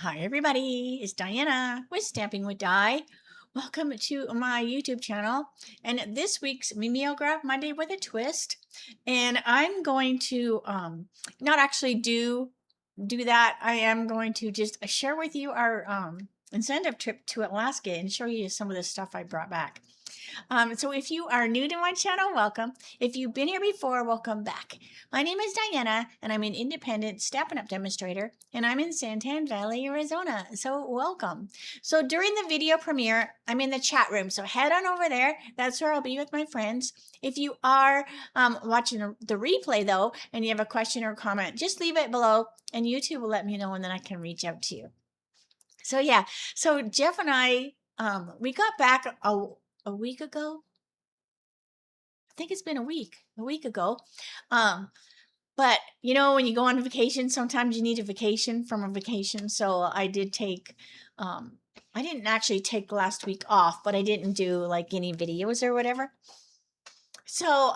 Hi everybody, it's Diana with Stamping with Di. Welcome to my YouTube channel and this week's Mimeograph Monday with a Twist. And I'm going to not actually do that. I am going to just share with you our incentive trip to Alaska and show you some of the stuff I brought back. So if you are new to my channel, welcome. If you've been here before, welcome back. My name is Diana, and I'm an independent Stampin' Up demonstrator, and I'm in Santan Valley, Arizona. So welcome. So during the video premiere, I'm in the chat room, so head on over there. That's where I'll be with my friends. If you are watching the replay, though, and you have a question or comment, just leave it below, and YouTube will let me know, and then I can reach out to you. So yeah, so Jeff and I, we got back a week ago. I think it's been a week ago. But you know, when you go on vacation, sometimes you need a vacation from a vacation. So I did take, I didn't actually take last week off, but I didn't do like any videos or whatever. So,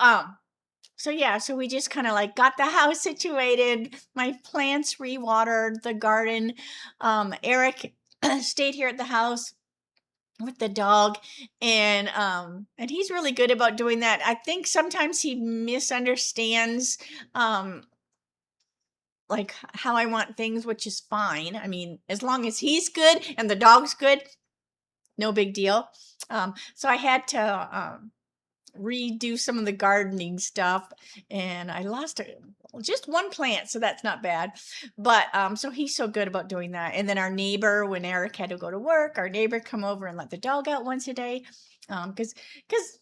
yeah, so we just kind of like got the house situated, my plants rewatered, the garden. Eric stayed here at the house with the dog, and he's really good about doing that. I think sometimes he misunderstands like how I want things, which is fine. I mean, as long as he's good and the dog's good, no big deal. So I had to redo some of the gardening stuff, and I lost just one plant, so that's not bad. But so he's so good about doing that. And then our neighbor, when Eric had to go to work, our neighbor come over and let the dog out once a day, because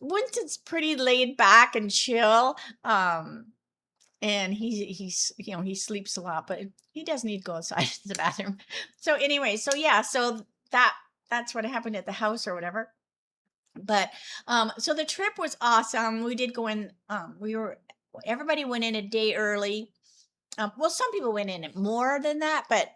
Winston's pretty laid back and chill. And he's he sleeps a lot, but he does need to go outside to the bathroom. So anyway, so yeah, so that's what happened at the house or whatever. But so the trip was awesome. We did go in, everybody went in a day early. Well, some people went in more than that, but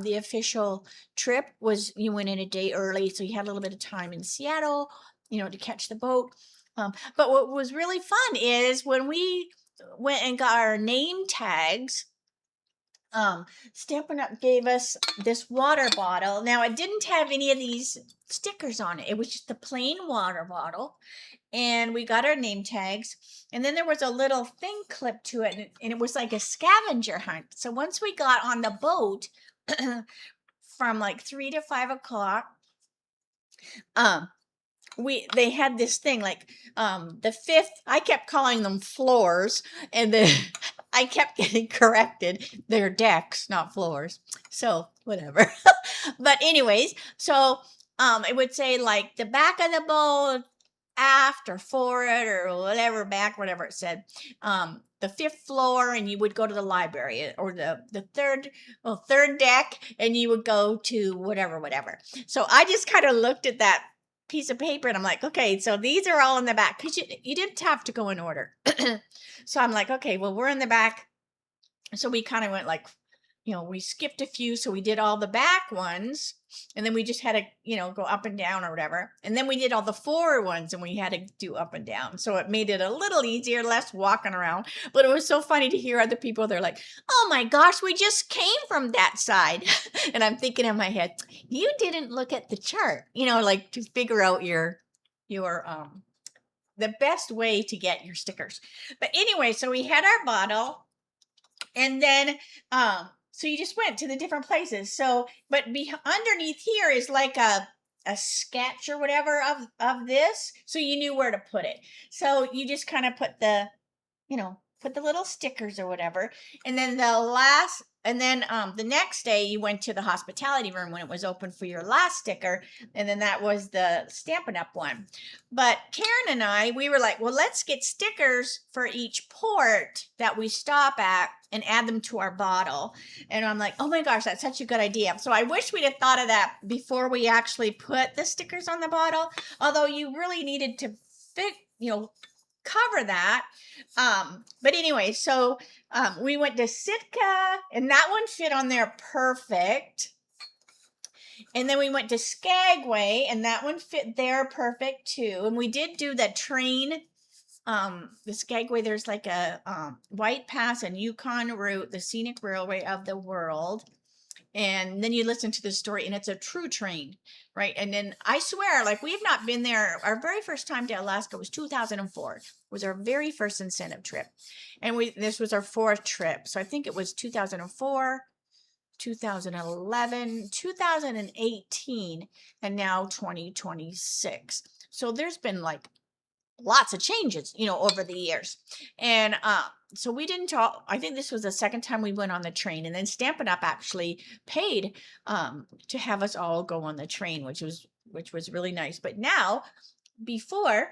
the official trip was you went in a day early, so you had a little bit of time in Seattle, to catch the boat. But what was really fun is when we went and got our name tags. Stampin' Up gave us this water bottle. Now, it didn't have any of these stickers on it. It was just a plain water bottle. And we got our name tags. And then there was a little thing clipped to it. And it was like a scavenger hunt. So once we got on the boat from like 3 to 5 o'clock, they had this thing like the fifth, I kept calling them floors, and then I kept getting corrected. They're decks, not floors, so whatever. But anyways, so it would say like the back of the boat, aft or forward or whatever, back, whatever it said, the fifth floor, and you would go to the library, or the third deck, and you would go to whatever. So I just kind of looked at that piece of paper and I'm like, okay, so these are all in the back, because you didn't have to go in order. So I'm like, okay, well, we're in the back. So we kind of went like, we skipped a few, so we did all the back ones, and then we just had to, go up and down or whatever. And then we did all the forward ones, and we had to do up and down. So it made it a little easier, less walking around. But it was so funny to hear other people, they're like, oh my gosh, we just came from that side. And I'm thinking in my head, you didn't look at the chart, like to figure out your the best way to get your stickers. But anyway, so we had our bottle, and then so you just went to the different places. So, but underneath here is like a sketch or whatever of this, so you knew where to put it. So you just kind of put the, put the little stickers or whatever, and then the next day you went to the hospitality room when it was open for your last sticker, and then that was the Stampin' Up one. But Karen and I, we were like, well, let's get stickers for each port that we stop at and add them to our bottle. And I'm like, oh my gosh, that's such a good idea. So I wish we'd have thought of that before we actually put the stickers on the bottle, although you really needed to cover that. But anyway, so we went to Sitka, and that one fit on there perfect. And then we went to Skagway, and that one fit there perfect too. And we did do the train, the Skagway, there's like a White Pass and Yukon route, the scenic railway of the world. and then you listen to the story, and it's a true train, right? And then I swear, like, we've not been there. Our very first time to Alaska was 2004. Was our very first incentive trip, and this was our fourth trip. So I think it was 2004, 2011, 2018, and now 2026. So there's been like lots of changes, over the years. And so we didn't talk. I think this was the second time we went on the train, and then Stampin' Up actually paid to have us all go on the train, which was really nice. But now, before,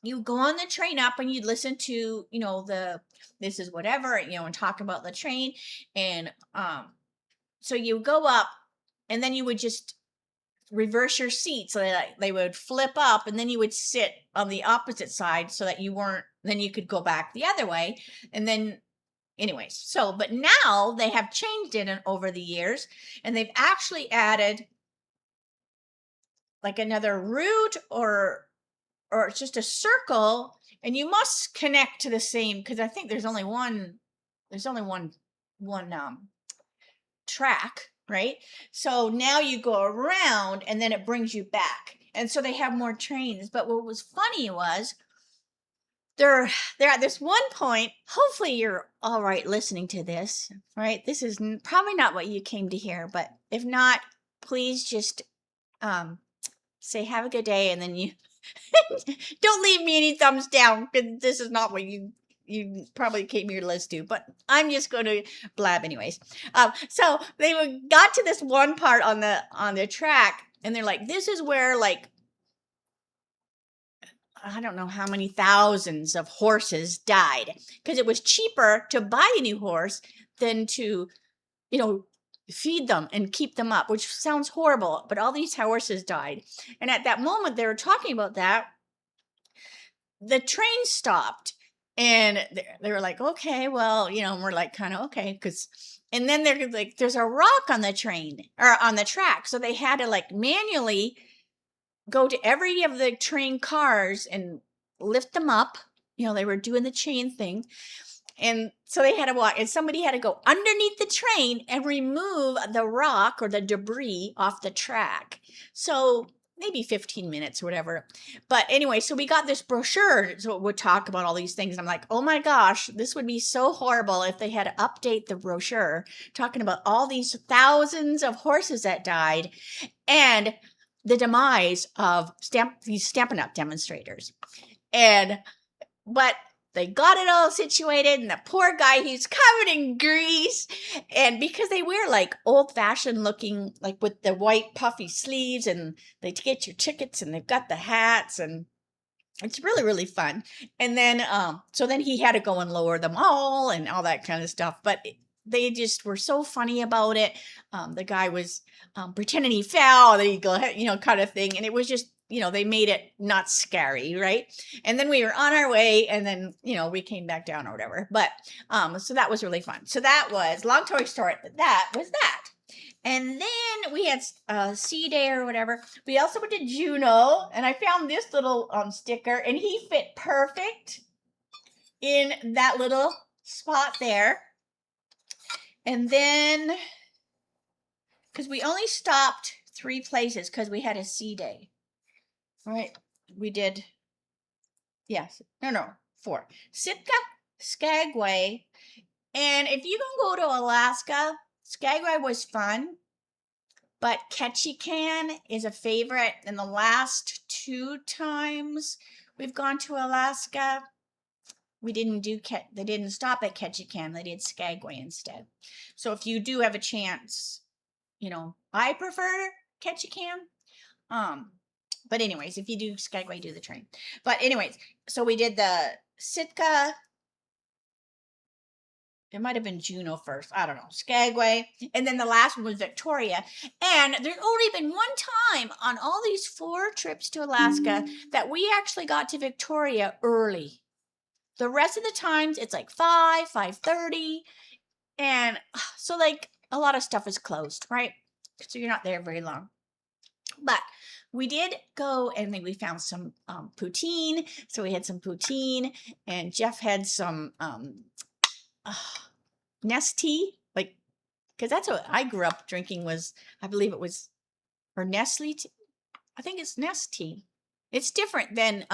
you go on the train up and you listen to, this is whatever, and talk about the train. And so you go up, and then you would just reverse your seat, so they would flip up, and then you would sit on the opposite side so that then you could go back the other way. And then anyways, but now they have changed it over the years, and they've actually added like another route, or it's just a circle, and you must connect to the same, because I think there's only one track, right? So now you go around, and then it brings you back. And so they have more trains. But what was funny was they're at this one point. Hopefully you're all right listening to this, right? This is probably not what you came to hear, but if not, please just say have a good day, and then you don't leave me any thumbs down, because this is not what you probably came here to listen to, but I'm just going to blab anyways. So they got to this one part on the track, and they're like, this is where, like, I don't know how many thousands of horses died, because it was cheaper to buy a new horse than to, feed them and keep them up, which sounds horrible, but all these horses died. And at that moment they were talking about that, the train stopped. And they were like, okay, well, we're like, kind of okay, and then they're like, there's a rock on the train, or on the track, so they had to like manually go to every of the train cars and lift them up. They were doing the chain thing, and so they had to walk, and somebody had to go underneath the train and remove the rock or the debris off the track. So maybe 15 minutes or whatever. But anyway, so we got this brochure, so it would talk about all these things. I'm like, oh my gosh, this would be so horrible if they had to update the brochure talking about all these thousands of horses that died, and the demise of these Stampin' Up demonstrators. But they got it all situated, and the poor guy, he's covered in grease. And because they wear like old-fashioned looking, like with the white puffy sleeves, and they get your tickets, and they've got the hats, and it's really, really fun. And then, so then he had to go and lower them all and all that kind of stuff. But they just were so funny about it. The guy was pretending he fell, then he'd go, kind of thing. And it was just, they made it not scary, right? And then we were on our way, and then, we came back down or whatever. But, so that was really fun. So that was, long story short, that was that. And then we had C Day or whatever. We also went to Juneau, and I found this little sticker, and he fit perfect in that little spot there. And then, because we only stopped 3 places because we had a C Day. Right, we did, yes, no, 4. Sitka, Skagway, and if you can go to Alaska, Skagway was fun, but Ketchikan is a favorite. And the last 2 times we've gone to Alaska, we didn't they didn't stop at Ketchikan, they did Skagway instead. So if you do have a chance, I prefer Ketchikan. But anyways, if you do Skagway, do the train. But anyways, so we did the Sitka. It might have been Juneau first. I don't know. Skagway. And then the last one was Victoria. And there's only been one time on all these 4 trips to Alaska that we actually got to Victoria early. The rest of the times, it's like 5, 5:30. And so, like, a lot of stuff is closed, right? So you're not there very long. But we did go, and then we found some poutine. So we had some poutine, and Jeff had some Nestea, like because that's what I grew up drinking was, I believe it was, or Nestle. I think it's Nestea. It's different than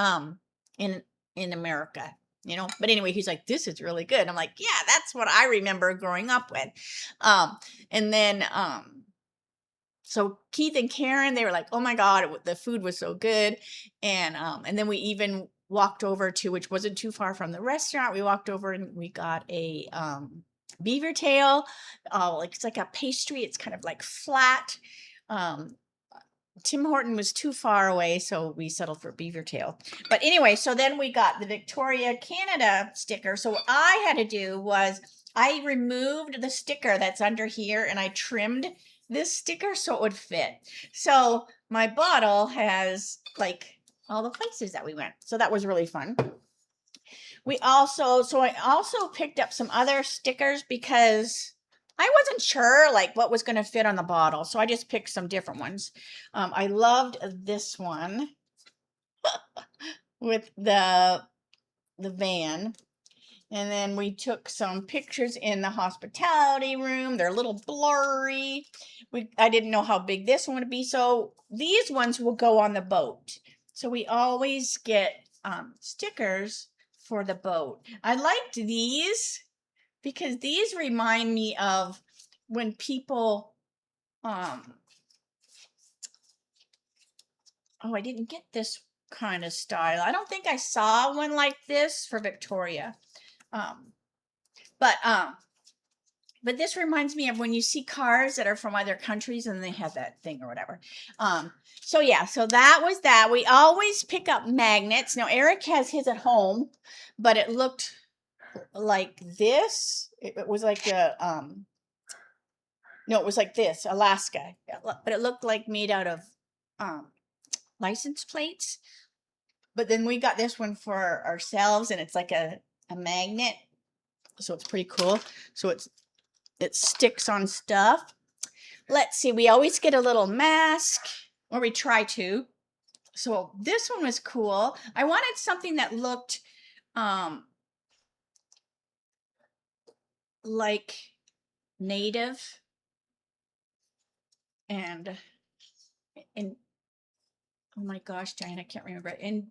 in America, you know. But anyway, he's like, "This is really good." I'm like, "Yeah, that's what I remember growing up with." And then so Keith and Karen, they were like, "Oh my God, the food was so good," and then we even walked over to, which wasn't too far from the restaurant. We walked over and we got a beaver tail. Like it's like a pastry. It's kind of like flat. Um, Tim Horton was too far away, so we settled for beaver tail. But anyway, so then we got the Victoria, Canada sticker. So what I had to do was I removed the sticker that's under here and I trimmed this sticker so it would fit. So my bottle has like all the places that we went. So that was really fun. I also picked up some other stickers because I wasn't sure like what was going to fit on the bottle. So I just picked some different ones. I loved this one with the van. And then we took some pictures in the hospitality room. They're a little blurry. I didn't know how big this one would be. So these ones will go on the boat. So we always get stickers for the boat. I liked these because these remind me of when people, oh, I didn't get this kind of style. I don't think I saw one like this for Victoria. But this reminds me of when you see cars that are from other countries and they have that thing or whatever. So yeah, so that was that. We always pick up magnets. Now Eric has his at home, but it looked like this. It was like a no, it was like this, Alaska, but it looked like made out of license plates. But then we got this one for ourselves, and it's like a magnet, so it's pretty cool. So it sticks on stuff. Let's see, we always get a little mask, or we try to. So this one was cool. I wanted something that looked like native and oh my gosh, Diane, I can't remember it.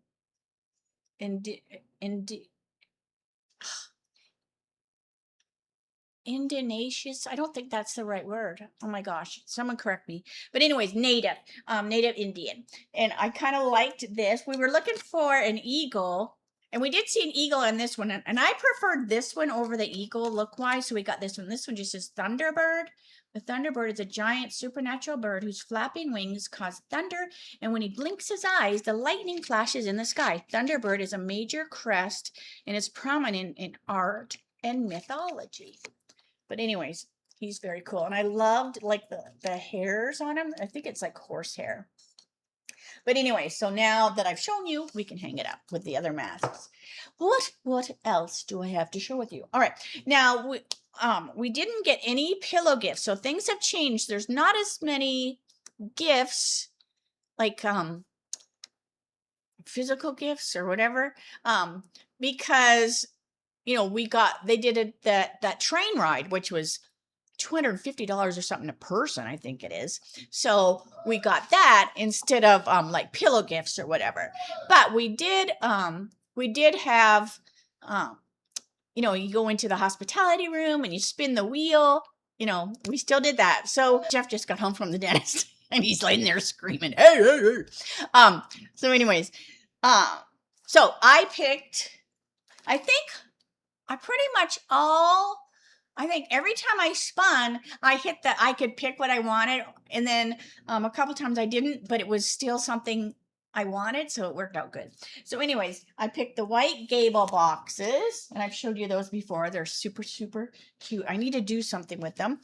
Indonesian. I don't think that's the right word. Oh my gosh, someone correct me. But anyways, native Indian. And I kind of liked this. We were looking for an eagle, and we did see an eagle on this one. And I preferred this one over the eagle look-wise, so we got this one. This one just says Thunderbird. The Thunderbird is a giant supernatural bird whose flapping wings cause thunder, and when he blinks his eyes, the lightning flashes in the sky. Thunderbird is a major crest and is prominent in art and mythology. But anyways, he's very cool. And I loved like the hairs on him. I think it's like horsehair. But anyway, so now that I've shown you, we can hang it up with the other masks. What else do I have to show with you? All right. Now we didn't get any pillow gifts. So things have changed. There's not as many gifts like physical gifts or whatever. Because you know, they did that train ride, which was $250 or something a person, I think it is. So we got that instead of like pillow gifts or whatever. But we did have you know, you go into the hospitality room and you spin the wheel. You know, we still did that. So Jeff just got home from the dentist and he's laying there screaming, hey, hey, hey. So anyways, so I picked, I think every time I spun, I could pick what I wanted. And then a couple times I didn't, but it was still something I wanted. So it worked out good. So anyways, I picked the white Gable boxes, and I've showed you those before. They're super, super cute. I need to do something with them.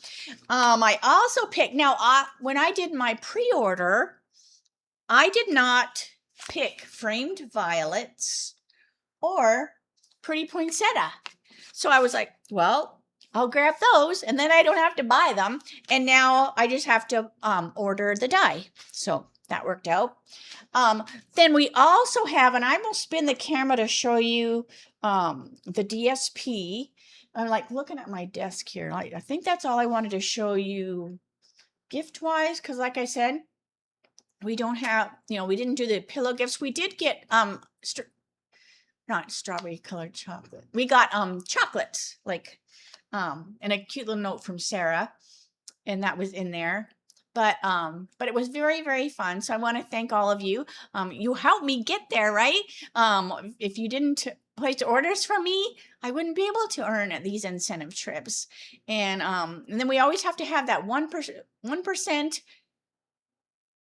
I also picked, now when I did my pre-order, I did not pick framed violets or pretty poinsettia. So I was like, well, I'll grab those and then I don't have to buy them. And now I just have to order the die. So that worked out. Then we also have, and I will spin the camera to show you the DSP. I'm like looking at my desk here. I think that's all I wanted to show you gift wise, because like I said, we don't have, we didn't do the pillow gifts. We did get not strawberry colored chocolate. We got chocolates, like and a cute little note from Sarah, and that was in there. But it was very, very fun. So I want to thank all of you. You helped me get there, right? If you didn't place orders from me, I wouldn't be able to earn these incentive trips. And then we always have to have that 1%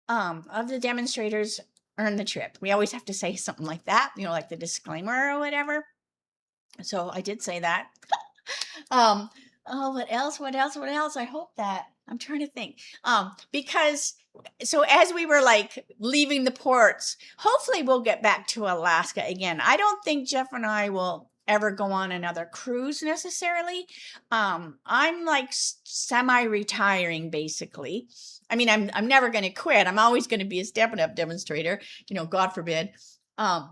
of the demonstrators earn the trip. We always have to say something like that, like the disclaimer or whatever. So I did say that. Oh, what else? I hope that I'm trying to think. Because so as we were like leaving the ports, hopefully we'll get back to Alaska again. I don't think Jeff and I will ever go on another cruise necessarily. I'm like semi-retiring basically. I mean, I'm never going to quit. I'm always going to be a Stampin' Up demonstrator, God forbid. But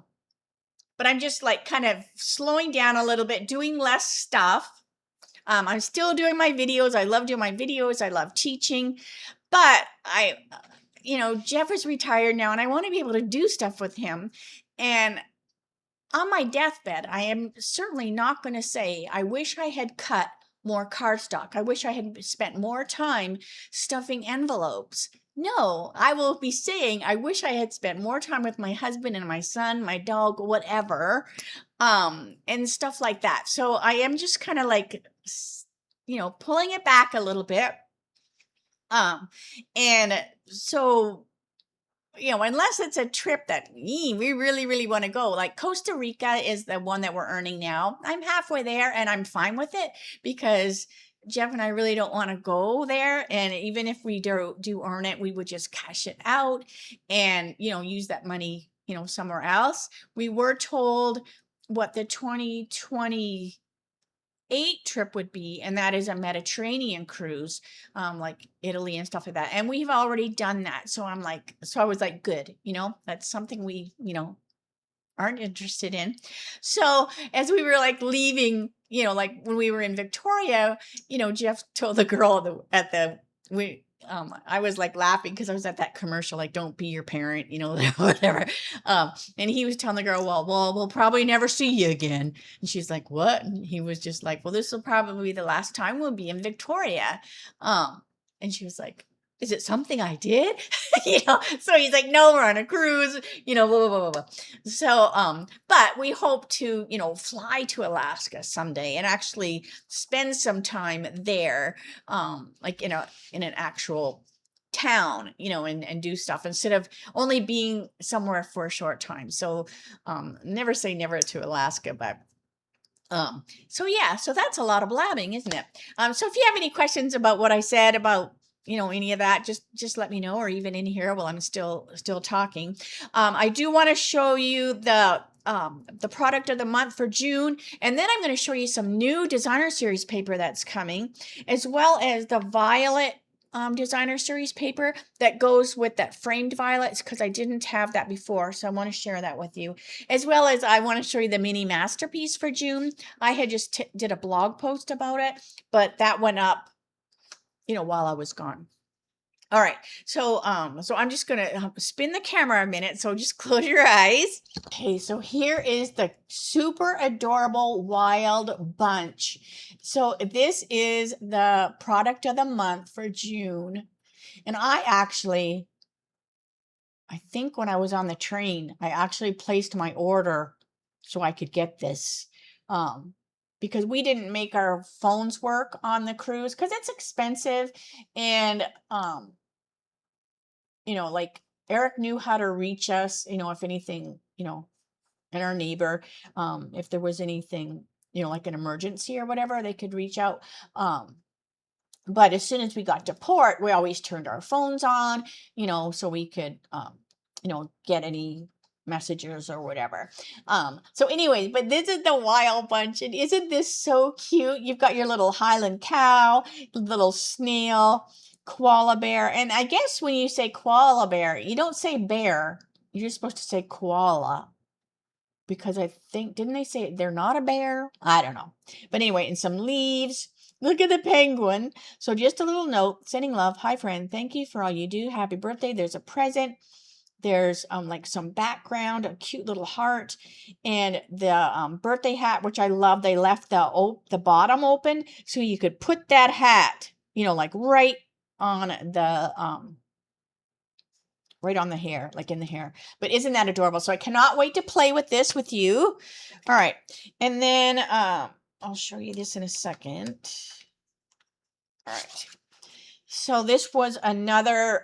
I'm just like kind of slowing down a little bit, doing less stuff. I'm still doing my videos. I love doing my videos. I love teaching, but Jeff is retired now and I want to be able to do stuff with him. And on my deathbed, I am certainly not going to say, I wish I had cut more cardstock. I wish I had spent more time stuffing envelopes. No, I will be saying, I wish I had spent more time with my husband and my son, my dog, whatever, and stuff like that. So I am just kind of like, pulling it back a little bit. And so, unless it's a trip that we really, really want to go, like Costa Rica is the one that we're earning now. I'm halfway there and I'm fine with it because Jeff and I really don't want to go there. And even if we do earn it, we would just cash it out and, use that money, somewhere else. We were told what the 2028 trip would be, and that is a Mediterranean cruise, like Italy and stuff like that. And we've already done that. So I was like, good, that's something we, aren't interested in. So as we were like leaving, like when we were in Victoria, Jeff told the girl I was like laughing because I was at that commercial, like, don't be your parent, whatever. And he was telling the girl, well, we'll probably never see you again. And she's like, what? And he was just like, well, this will probably be the last time we'll be in Victoria. And she was like, is it something I did? So he's like, no, we're on a cruise, blah, blah, blah, blah. So, but we hope to, fly to Alaska someday and actually spend some time there, like in an actual town, and do stuff instead of only being somewhere for a short time. So, never say never to Alaska, but so that's a lot of blabbing, isn't it? So if you have any questions about what I said about any of that, just let me know, or even in here while I'm still talking. I do want to show you the product of the month for June, and then I'm going to show you some new designer series paper that's coming, as well as the violet designer series paper that goes with that framed violets, because I didn't have that before, so I want to share that with you, as well as I want to show you the mini masterpiece for June. I had just did a blog post about it, but that went up while I was gone. All right. So I'm just going to spin the camera a minute. So just close your eyes. Okay. So here is the super adorable wild bunch. So this is the product of the month for June. And I think when I was on the train, I actually placed my order so I could get this. Because we didn't make our phones work on the cruise because it's expensive. And, like Eric knew how to reach us, if anything, and our neighbor, if there was anything, like an emergency or whatever, they could reach out. But as soon as we got to port, we always turned our phones on, so we could, get any messages or whatever. So anyway, but this is the Wild Bunch, and isn't this so cute? You've got your little Highland cow, little snail, koala bear, and I guess when you say koala bear, you don't say bear. You're supposed to say koala. Because I think, didn't they say they're not a bear? I don't know. But anyway, and some leaves. Look at the penguin. So just a little note, sending love. Hi, friend. Thank you for all you do. Happy birthday. There's a present. There's like some background, a cute little heart, and the birthday hat, which I love. They left the bottom open so you could put that hat, like right on the hair, like in the hair. But isn't that adorable? So I cannot wait to play with this with you. All right. And then I'll show you this in a second. All right. So this was another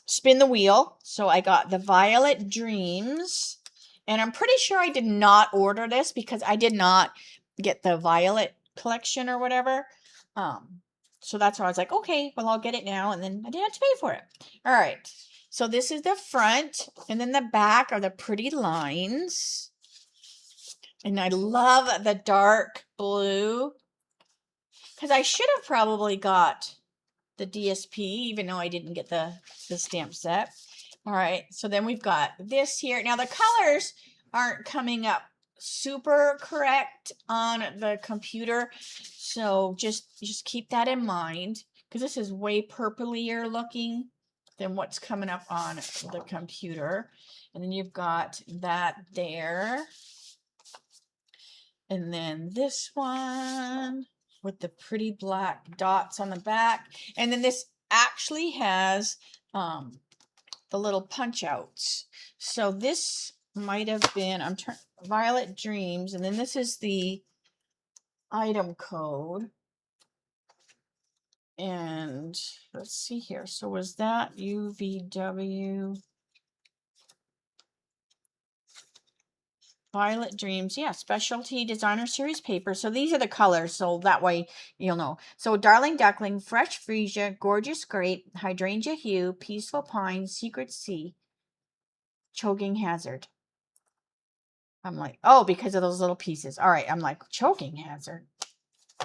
spin the wheel. So I got the Violet Dreams. And I'm pretty sure I did not order this because I did not get the Violet collection or whatever. So that's why I was like, okay, well, I'll get it now. And then I didn't have to pay for it. All right. So this is the front, and then the back are the pretty lines. And I love the dark blue, because I should have probably got the DSP, even though I didn't get the stamp set. All right, so then we've got this here. Now the colors aren't coming up super correct on the computer, so just keep that in mind, because this is way purplier looking than what's coming up on the computer. And then you've got that there. And then this one with the pretty black dots on the back. And then this actually has the little punch outs. So this might have been, Violet Dreams. And then this is the item code. And let's see here. So was that UVW? Violet Dreams. Yeah, specialty designer series paper. So these are the colors. So that way you'll know. So Darling Duckling, Fresh Freesia, Gorgeous Grape, Hydrangea Hue, Peaceful Pine, Secret Sea, Choking Hazard. I'm like, oh, because of those little pieces. All right. I'm like, Choking Hazard.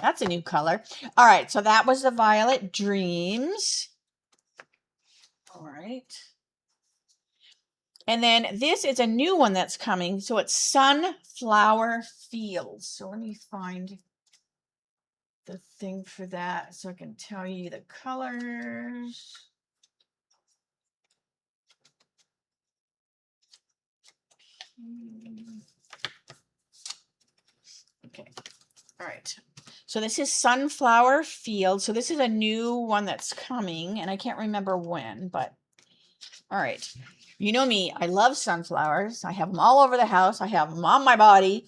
That's a new color. All right, so that was the Violet Dreams. All right. And then this is a new one that's coming. So it's Sunflower Fields. So let me find the thing for that so I can tell you the colors. Okay. All right. So this is Sunflower Field. So this is a new one that's coming, and I can't remember when, but all right. You know me, I love sunflowers. I have them all over the house. I have them on my body.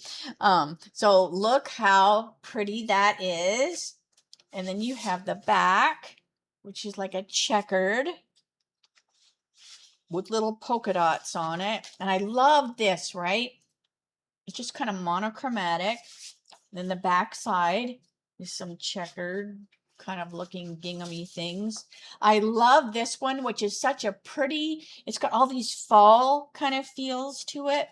So look how pretty that is. And then you have the back, which is like a checkered with little polka dots on it. And I love this, right? It's just kind of monochromatic. Then the back side is some checkered kind of looking ginghamy things. I love this one, which is such a pretty, it's got all these fall kind of feels to it.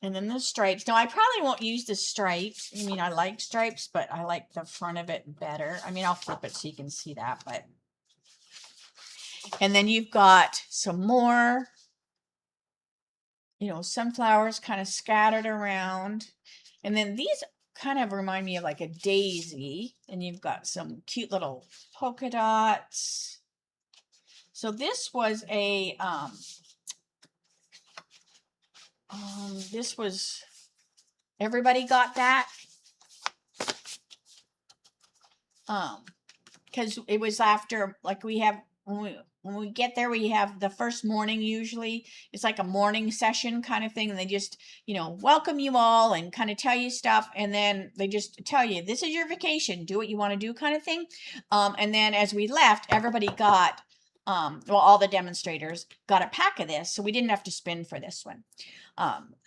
And then the stripes. Now, I probably won't use the stripes. I mean, I like stripes, but I like the front of it better. I mean, I'll flip it so you can see that, but. And then you've got some more, sunflowers kind of scattered around. And then these kind of remind me of like a daisy, and you've got some cute little polka dots. So this was a everybody got that because it was after, like, we have when we get there, we have the first morning. Usually it's like a morning session kind of thing, and they just welcome you all and kind of tell you stuff, and then they just tell you, this is your vacation, do what you want to do kind of thing. And then as we left, everybody got all the demonstrators got a pack of this, so we didn't have to spin for this one.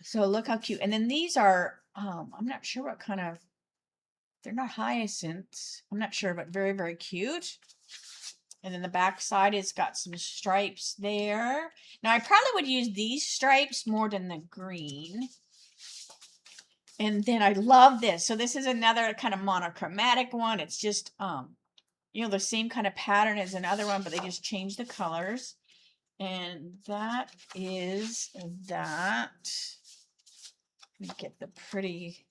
So look how cute. And then these are I'm not sure what kind of, they're not hyacinths, I'm not sure, but very, very cute. And then the back side, it's got some stripes there. Now, I probably would use these stripes more than the green. And then I love this. So this is another kind of monochromatic one. It's just, you know, the same kind of pattern as another one, but they just change the colors. And that is that. Let me get the pretty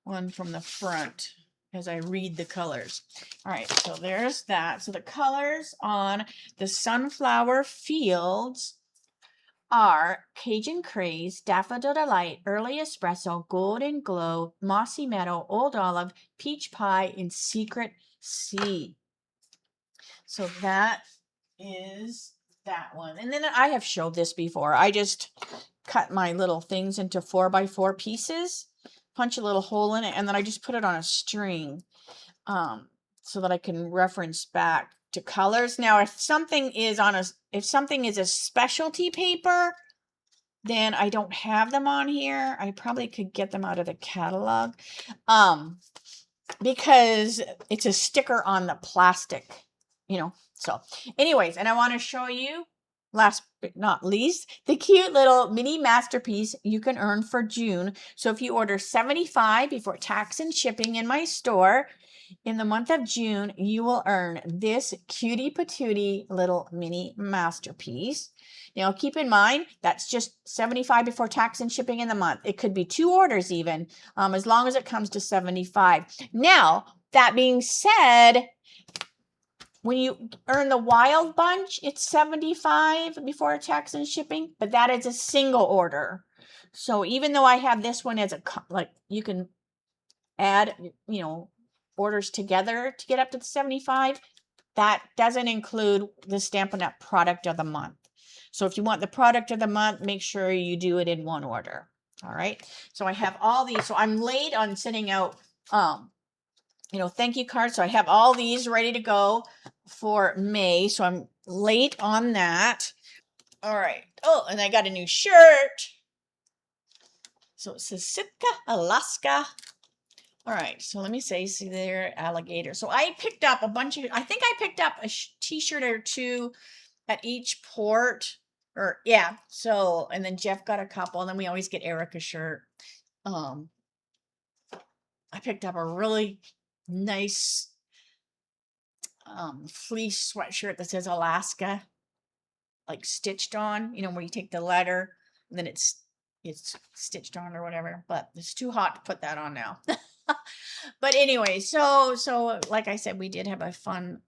one from the front as I read the colors. All right, so there's that. So the colors on the Sunflower Fields are Cajun Craze, Daffodil Delight, Early Espresso, Golden Glow, Mossy Meadow, Old Olive, Peach Pie, and Secret Sea. So that is that one. And then I have showed this before. I just cut my little things into 4x4 pieces, punch a little hole in it, and then I just put it on a string so that I can reference back to colors. Now, if something is a specialty paper, then I don't have them on here. I probably could get them out of the catalog because it's a sticker on the plastic, you know. So anyways, and I want to show you, last but not least, the cute little mini masterpiece you can earn for June. So if you order 75 before tax and shipping in my store in the month of June, you will earn this cutie patootie little mini masterpiece. Now, keep in mind, that's just 75 before tax and shipping in the month. It could be 2 orders even, as long as it comes to 75. Now, that being said, when you earn the Wild Bunch, it's 75 before tax and shipping, but that is a single order. So even though I have this one as you can add, you know, orders together to get up to the 75, that doesn't include the Stampin' Up! Product of the month. So if you want the product of the month, make sure you do it in one order. All right. So I have all these. So I'm late on sending out, you know, thank you cards. So I have all these ready to go for May. So I'm late on that. All right. Oh, and I got a new shirt. So it says Sitka, Alaska. All right, so let me see there, alligator. So I picked up a bunch of, I think I picked up a t-shirt or 2 at each port, or yeah. So, and then Jeff got a couple, and then we always get Eric a shirt. I picked up a really nice fleece sweatshirt that says Alaska, like stitched on, you know, where you take the letter and then it's stitched on or whatever, but it's too hot to put that on now. But anyway, so like I said, we did have a fun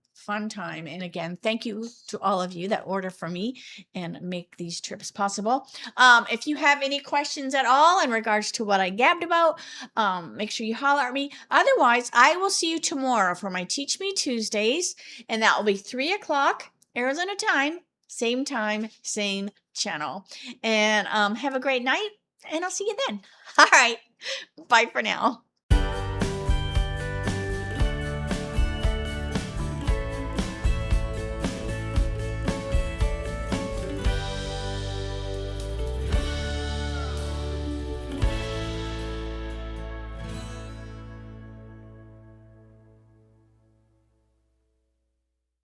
time. And again, thank you to all of you that order from me and make these trips possible. If you have any questions at all in regards to what I gabbed about, make sure you holler at me. Otherwise, I will see you tomorrow for my Teach Me Tuesdays, and that will be 3 o'clock Arizona time, same channel. And have a great night, and I'll see you then. All right, bye for now.